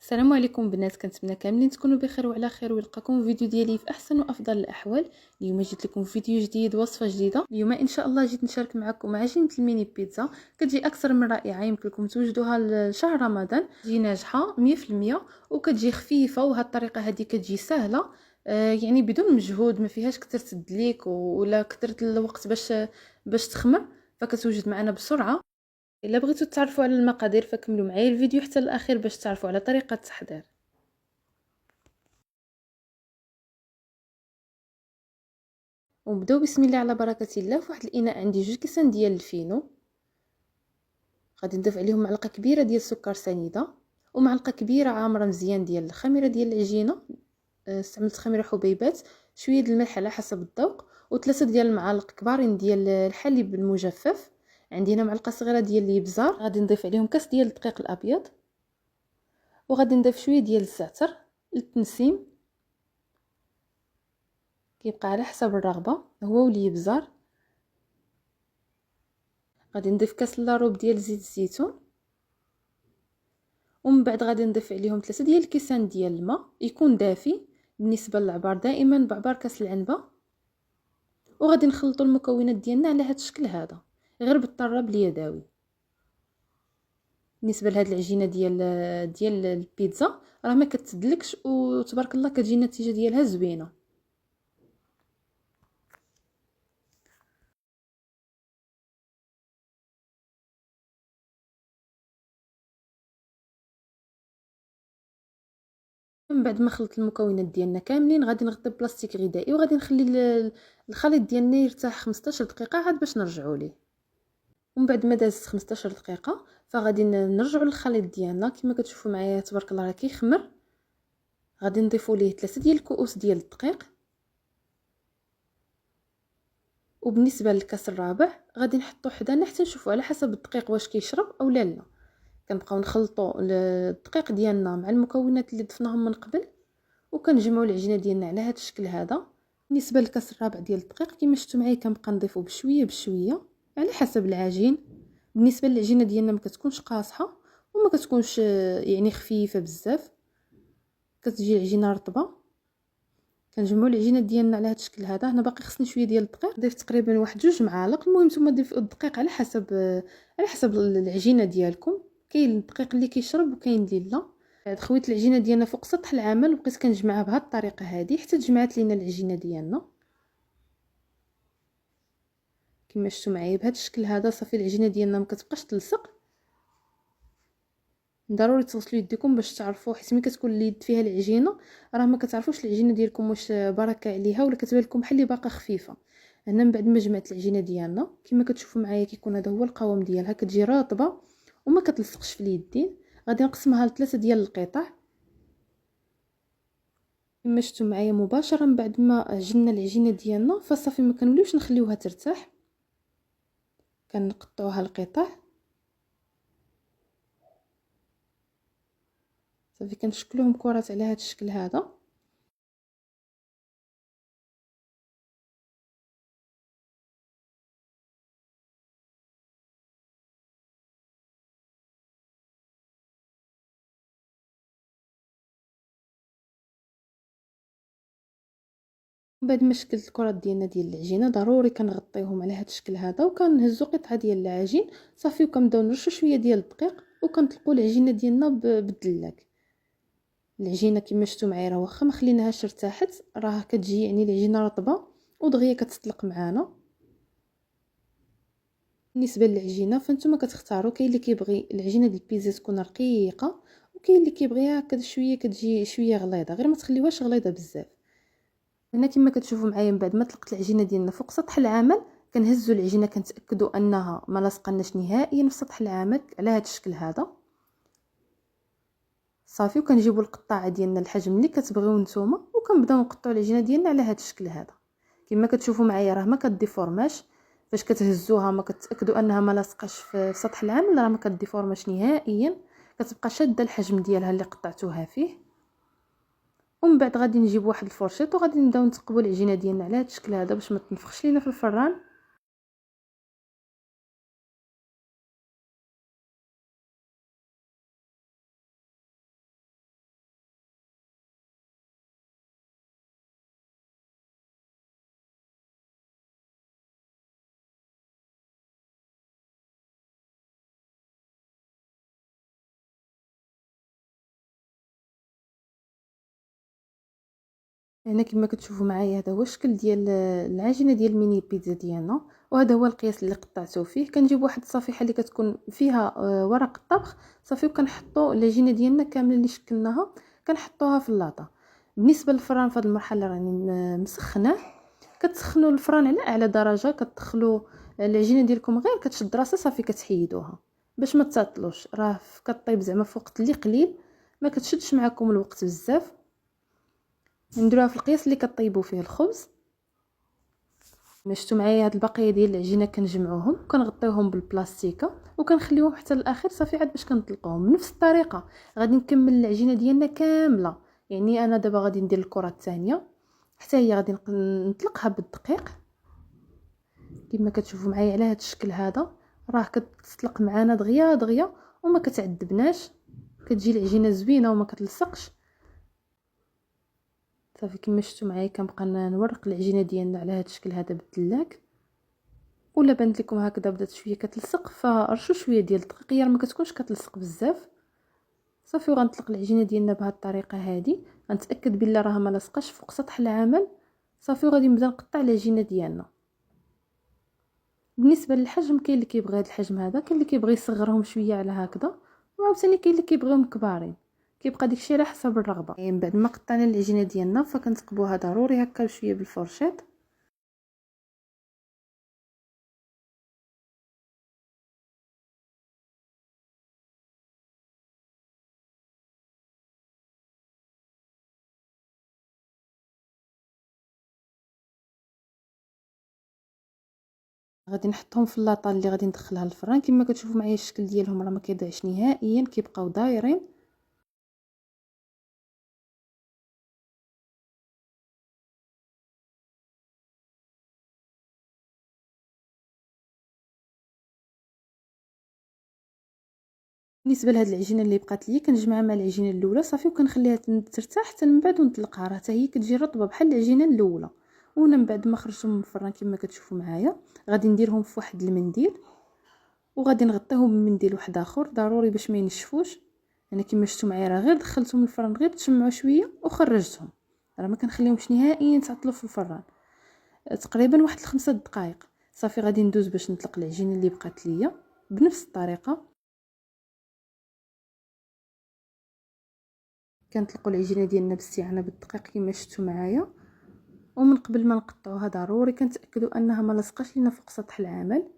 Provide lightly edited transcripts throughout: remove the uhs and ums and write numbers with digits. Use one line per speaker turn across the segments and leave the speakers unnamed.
السلام عليكم بنات، كنتمنى كاملين تكونوا بخير وعلى خير ويلقاكم فيديو ديالي في احسن وافضل الاحوال. اليوم جيت لكم فيديو جديد، وصفه جديده. اليوم ان شاء الله جيت نشارك معكم عجينه الميني بيتزا. كتجي اكثر من رائعه، يمكن لكم توجدوها لشهر رمضان. تجي ناجحه 100% وكتجي خفيفه، وهذه الطريقه هذه كتجي سهله، يعني بدون مجهود، ما فيهاش كثر تدليك ولا كثرت الوقت باش تخمر، فكتوجد معنا بسرعه. الا بغيتوا تعرفوا على المقادير فكملوا معايا الفيديو حتى الاخير باش تعرفوا على طريقه التحضير. ونبداو بسم الله على بركه الله. في واحد الاناء عندي 2 كيسان ديال الفينو، غادي نضيف عليهم معلقه كبيره ديال السكر سنيده، ومعلقه كبيره عامره مزيان ديال الخميره ديال العجينه. استعملت خميره حبيبات، شويه د الملح على حسب الذوق، و3 ديال المعالق كبارين ديال الحليب المجفف. عندي هنا معلقه صغيره ديال الابزار، غادي نضيف عليهم كاس ديال الدقيق الابيض، وغادي نضيف شويه ديال الزعتر للتنسيم، كيبقى على حسب الرغبه هو والابزار. غادي نضيف كاس لاروب ديال زيت الزيتون، ومن بعد غادي نضيف عليهم 3 ديال الكيسان ديال الماء يكون دافي. بالنسبه للعبار دائما بعبار كاس العنبه. وغادي نخلطوا المكونات ديالنا على هذا الشكل هذا، غير بالطراب اليدوي. بالنسبه لهاد العجينه ديال البيتزا راه ما كتدلكش، وتبارك الله كتجي النتيجه ديالها زوينه. من بعد ما خلطت المكونات ديالنا كاملين غادي نغطي بلاستيك غذائي، وغادي نخلي الخليط ديالنا يرتاح 15 دقيقه عاد باش نرجعوا ليه. ومن بعد ما دازت 15 دقيقه فغادي نرجعوا للخليط ديالنا. كما كتشوفوا معايا تبارك الله راه كيخمر. غادي نضيفوا ليه 3 ديال الكؤوس ديال الدقيق. وبالنسبه للكاس الرابع غادي نحطو حدانا حتى نشوفوا على حسب الدقيق واش كيشرب او لا. كنبقاو نخلطوا الدقيق ديالنا مع المكونات اللي ضفناهم من قبل، وكنجمعوا العجينه ديالنا على هذا الشكل هذا. بالنسبه للكاس الرابع ديال الدقيق كما شفتوا معايا كنبقى نضيفو بشويه بشويه على حسب العجين. بالنسبه للعجينه ديالنا ما كتكونش قاصحه وما كتكونش يعني خفيفه بزاف، كتجي العجينه رطبه. كنجمعوا العجينه ديالنا على هذا الشكل هذا. هنا باقي خصني شويه ديال الدقيق، ضيف تقريبا واحد 2 معالق. المهم نتوما ضيفوا الدقيق على حسب العجينه ديالكم. كاين الدقيق اللي كيشرب وكاين اللي لا. خويت العجينه ديالنا فوق سطح العمل وبقيت كنجمعها بهذه الطريقه هذه حتى تجمعات لينا العجينه ديالنا كما شفتوا معايا بهذا الشكل هذا. صافي العجينه ديالنا ما كتبقاش تلصق. ضروري تغسلوا يديكم باش تعرفوا، حيت ملي كتكون اليد فيها العجينه راه ما كتعرفوش العجينه ديالكم واش بركه عليها ولا كتبان لكم بحال اللي باقا خفيفه. هنا من بعد ما جمعت العجينه ديالنا كما كتشوفوا معايا كيكون هذا هو القوام ديالها، كتجي رطبه وما كتلصقش في اليدين. غادي نقسمها ل3 ديال القطع كما شفتوا معايا مباشره. من بعد ما عجننا العجينه ديالنا فصافي ما كنوليوش نخليوها ترتاح، كنقطعوها لقطع. صافي كنشكلوهم كرات على هذا الشكل هذا. من بعد ما شكلت الكرات ديالنا ديال العجينه ضروري كنغطيوهم على هذا الشكل هذا، وكنهزوا قطعه ديال العجين صافي، وكنبداو نرشوا شويه ديال الدقيق وكنطلقوا العجينه ديالنا بالدلاك. العجينه كما شفتوا معايا راه واخا ما خليناهاش ارتاحت راه كتجي يعني العجينه رطبه ودغيا كتطلق معانا. بالنسبه للعجينه فانتوما كتختاروا، كاين اللي كيبغي العجينه ديال البيتزا تكون رقيقه، وكاين اللي كيبغيها هكا شويه كتجي شويه غليظه، غير ما تخليوهاش غليظه بزاف. هنا كما كتشوفوا معايا من بعد ما طلقت العجينه ديالنا فوق سطح العمل كنهزوا العجينه كنتاكدوا انها ما لصقناش نهائيا في سطح العمل على هذا الشكل هذا. صافي وكنجيبوا القطاعه ديالنا الحجم اللي كتبغيو نتوما، وكنبداو نقطعوا العجينه ديالنا على هذا الشكل هذا. كما كتشوفوا معايا راه ما كديفورماش، فاش كتهزوها ما كتاكدوا انها ما لاصقاش في سطح العمل راه ما كديفورماش نهائيا، كتبقى شاده الحجم ديالها اللي قطعتوها فيه. ومن بعد غادي نجيب واحد الفرشيط وغادي نبداو نثقبوا العجينه ديالنا على هذا الشكل هذا باش ما تنفخش لينا في الفران. هنا كما كتشوفوا معايا هذا هو الشكل ديال العجينه ديال الميني بيتزا ديالنا، وهذا هو القياس اللي قطعته فيه. كنجيب واحد الصفيحه اللي كتكون فيها ورق الطبخ صافي، وكنحطوا العجينه ديالنا كامله اللي شكلناها كنحطوها في اللاطه. بالنسبه للفران في هذه المرحله راني مسخناه. كتسخنوا الفران على اعلى درجه، كتدخلوا العجينه ديالكم غير كتشد راسها صافي كتحيدوها باش ما تعطلوش، راه كطيب زعما في وقت اللي قليل، ما كتشدش معكم الوقت بزاف. نديروها في القياس اللي كطيبوا فيه الخبز. شفتوا معايا هاد البقيه ديال العجينه كنجمعوهم وكنغطيوهم بالبلاستيكه وكنخليوهم حتى الاخر صافي عاد باش كنطلقوهم بنفس الطريقه. غادي نكمل العجينه ديالنا كامله، يعني انا دابا غادي ندير الكره الثانيه حتى هي غادي نطلقها بالدقيق كما كتشوفوا معايا على هذا الشكل هذا. راه كتطلق معانا دغيا دغيا وما كتعذبناش، كتجي العجينه زوينه وما كتلصقش صافي. كما شفتوا معايا كنبقى نورق العجينه ديالنا على هذا الشكل هذا بالدلاك، ولا بانت لكم هكذا بدات شويه كتلصق فرشوا شويه ديال الدقيق ما كتكونش كتلصق بزاف صافي. وغنطلق العجينه ديالنا بهذه الطريقه هذه، غنتاكد بلي راها ما لصقاش فوق سطح العمل صافي. وغادي نبدا نقطع العجينه ديالنا. بالنسبه للحجم كاين اللي كيبغي هذا الحجم هذا، كاين اللي كيبغي يصغرهم شويه على هكذا، وعاوتاني كاين اللي كيبغيهم كبارين، كيبقى داكشي على حسب الرغبه. من بعد ما قطعنا العجينه ديالنا فكنثقبوها ضروري هكا بشويه بالفرشيط. غادي نحطهم في اللاطه اللي غادي ندخلها للفران. كما كتشوفوا معايا الشكل ديالهم راه ما كيضيعش نهائيا، كيبقاو دايرين. بالنسبه لهاد العجينه اللي بقات لي كنجمعها مع العجينه الاولى صافي، وكنخليها ترتاح حتى من بعد ونطلقها، راه حتى هي كتجي رطبه بحال العجينه الاولى. وهنا من بعد ما خرجتهم من الفران كما كتشوفوا معايا غادي نديرهم في واحد المنديل، وغادي نغطيهم بمنديل واحد اخر ضروري باش ما ينشفوش. انا كما شفتوا معايا راه غير دخلتهم الفران غير تشمعوا شويه وخرجتهم، راه ما كنخليهمش نهائيا يتعطلوا في الفران، تقريبا واحد 5 دقائق صافي. غادي ندوز باش نطلق العجينه اللي بقات ليا بنفس الطريقه. كنطلقوا العجينه ديالنا باستعانه بالدقيق كما شفتوا معايا، ومن قبل ما نقطعوها ضروري كنتاكدوا انها ما لصقاش لينا فوق سطح العمل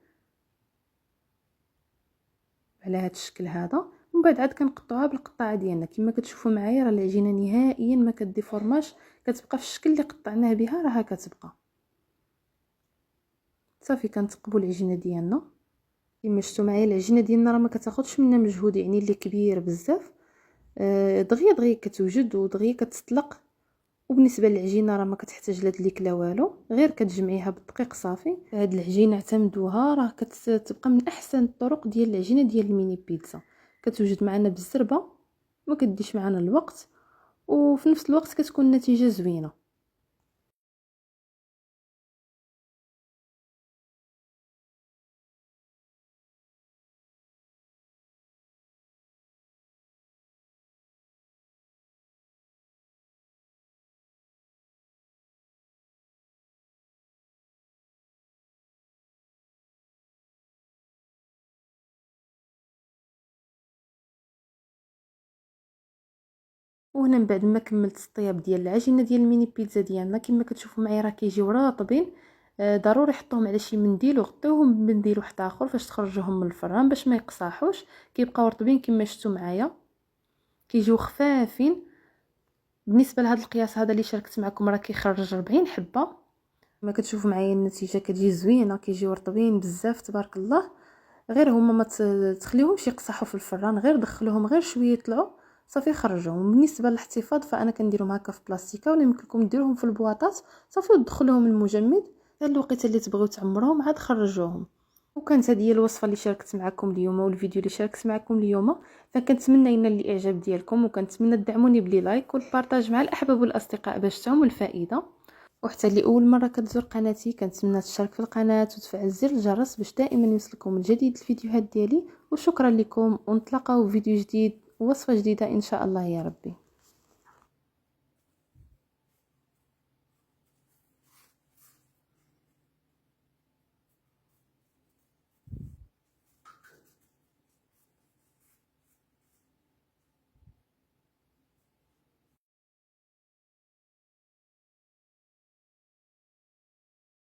على هذا الشكل هذا. ومن بعد عاد كنقطعوها بالقطاعه ديالنا كما كتشوفوا معايا، راه العجينه نهائيا ما كديفورماش، كتبقى في الشكل اللي قطعناه بها راها كتبقى صافي. كنثقبوا العجينه ديالنا كما شفتوا معايا، العجينه ديالنا راه ما كتاخذش منا مجهود يعني اللي كبير بزاف، دغيا دغيا كتوجد ودغيا كتطلق. وبالنسبه للعجينه راه ما كتحتاج لا دليك لا والو، غير كتجمعيها بالدقيق صافي. هاد العجينه اعتمدوها، راه كتبقى من احسن الطرق ديال العجينه ديال الميني بيتزا. كتوجد معنا بالزربه، ما كديش معنا الوقت، وفي نفس الوقت كتكون النتيجه زوينه. وهنا من بعد ما كملت الطياب ديال العجينه ديال الميني بيتزا ديالنا كما كتشوفوا معايا راه كيجيو رطبين. ضروري حطوهم على شي منديل وغطيوهم بمنديل واحد اخر فاش تخرجوهم من الفران باش ما يقصاحوش، كيبقاو رطبين كما شفتوا معايا، كيجيو خفافين. بالنسبه لهذا القياس هذا اللي شاركت معكم راه كيخرج 40 حبه. ما كتشوفوا معايا النتيجه كتجي زوينه، كيجيو رطبين بزاف تبارك الله. غير هما ما تخليوهمش يقصحوا في الفران، غير دخلوهم غير شويه يطلعوا صافي خرجوهم. بالنسبه للاحتفاظ فانا كنديرهم هكا في بلاستيكه، ولا يمكن لكم ديروهم في البواطات صافي وتدخلوهم المجمد حتى الوقيته اللي تبغيو تعمروهم عاد خرجوهم. وكانت هذه هي الوصفه اللي شاركت معكم اليوم والفيديو اللي شاركت معكم اليوم. فكنتمنى ينال الاعجاب ديالكم، وكنتمنى تدعموني بلي لايك والبارطاج مع الاحباب والاصدقاء باش تعم الفائده. وحتى اللي اول مره كتزور قناتي كنتمنى تشترك في القناه وتفعل زر الجرس باش دائما يوصلكم الجديد الفيديوهات ديالي. وشكرا لكم، ونتلاقاو في فيديو جديد ووصفه جديده ان شاء الله يا ربي.